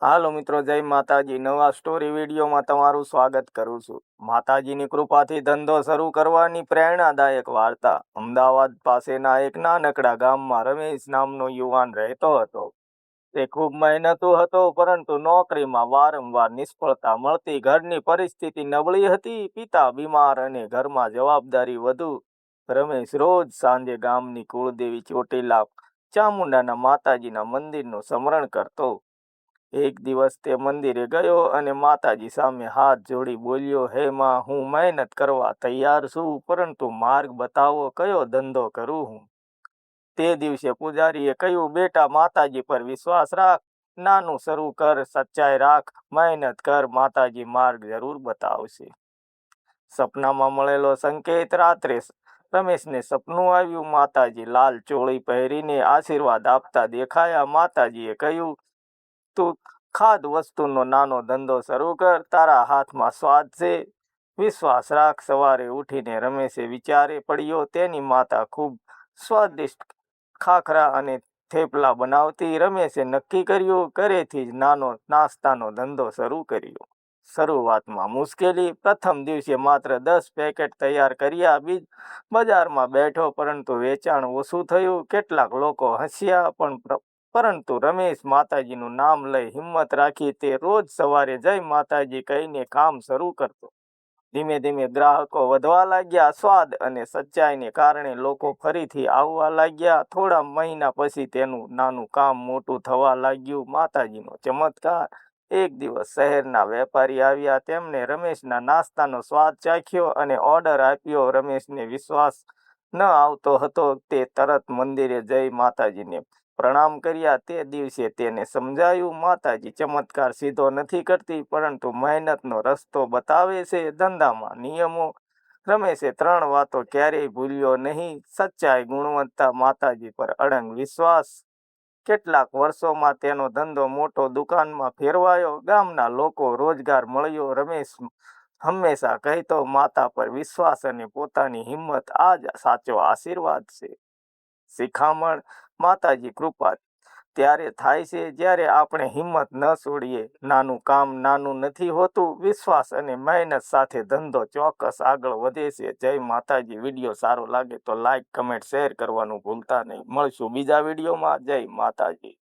હાલો મિત્રો, જય માતાજી. નવા સ્ટોરી વિડીયોમાં તમારું સ્વાગત કરું છું. માતાજીની કૃપાથી ધંધો શરૂ કરવાની પ્રેરણાદાયક વાર્તા. અમદાવાદ પાસેના એક નાનકડા ગામમાં રમેશ નામનો યુવાન રહેતો હતો. તે ખૂબ મહેનતુ હતો, પરંતુ નોકરીમાં વારંવાર નિષ્ફળતા મળતી. ઘરની પરિસ્થિતિ નબળી હતી, પિતા બીમાર અને ઘરમાં જવાબદારી વધુ. રમેશ રોજ સાંજે ગામની કુળદેવી ચોટીલા ચામુંડાના માતાજીના મંદિરનું સ્મરણ કરતો. એક દિવસ તે મંદિરે ગયો અને માતાજી સામે હાથ જોડી બોલ્યો, હે માં, હું મહેનત કરવા તૈયાર છું, પરંતુ માર્ગ બતાવો, કયો ધંધો કરું હું? તે દિવસે પૂજારીએ કહ્યું, બેટા, માતાજી પર વિશ્વાસ રાખ, નાનું શરૂ કર, સચ્ચાઈ રાખ, મહેનત કર, માતાજી માર્ગ જરૂર બતાવશે. સપનામાં મળેલો સંકેત. રાત્રે રમેશને સપનું આવ્યું. માતાજી લાલ ચોળી પહેરીને આશીર્વાદ આપતા દેખાયા. માતાજીએ કહ્યું, તું ખાદ વસ્તુનો નાનો ધંધો શરૂ કર, તારા હાથમાં સ્વાદ છે, વિશ્વાસ રાખ. સવારે ઉઠીને રમેશે વિચારે પડ્યો. તેની માતા ખૂબ સ્વાદિષ્ટ ખાખરા અને થેપલા બનાવતી. રમેશે નક્કી કર્યું, ઘરેથી જ નાનો નાસ્તાનો ધંધો શરૂ કર્યો. શરૂઆતમાં મુશ્કેલી. પ્રથમ દિવસે માત્ર 10 પેકેટ તૈયાર કર્યા. બજારમાં બેઠો, પરંતુ વેચાણ ઓછું થયું. કેટલાક લોકો હસ્યા, પરંતુ રમેશ માતાજીનું નામ લઈ હિંમત રાખી. તે રોજ સવારે જય માતાજી કહીને કામ શરૂ કરતો. ધીમે ધીમે ગ્રાહકો વધવા લાગ્યા. સ્વાદ અને સચ્ચાઈને કારણે લોકો ફરીથી આવવા લાગ્યા. થોડા મહિના પછી તેનું નાનું કામ મોટું થવા લાગ્યું. માતાજીનો ચમત્કાર. એક દિવસ શહેરના વેપારી આવ્યા. તેમણે રમેશના નાસ્તાનો સ્વાદ ચાખ્યો અને ઓર્ડર આપ્યો. રમેશને વિશ્વાસ ન આવતો હતો. તે તરત મંદિરે જઈ માતાજીને પ્રણામ કર્યા. તે દિવસે તેને સમજાયું, માતાજી ચમત્કાર સીધો નથી કરતી, પરંતુ મહેનતનો રસ્તો બતાવે છે. ધંધામાં નિયમો. રમેશે 3 વાતો ક્યારેય ભૂલ્યો નહીં: સચ્ચાઈ, ગુણવત્તા, માતાજી પર અડંગ વિશ્વાસ. કેટલાક વર્ષોમાં તેનો ધંધો મોટો દુકાનમાં ફેરવાયો. ગામના લોકો રોજગાર મળ્યો. રમેશ હંમેશા કહેતો, માતા પર વિશ્વાસ અને પોતાની હિંમત, આ જ સાચો આશીર્વાદ છે. શિખામણ. માતાજી કૃપા ત્યારે થાય છે જ્યારે આપણે હિંમત ન છોડીએ. નાનું કામ નાનું નથી હોતું. વિશ્વાસ અને મહેનત સાથે ધંધો ચોક્કસ આગળ વધે છે. જય માતાજી. વિડીયો સારો લાગે તો લાઈક, કમેન્ટ, શેર કરવાનું ભૂલતા નહીં. મળશું બીજા વિડીયોમાં. જય માતાજી.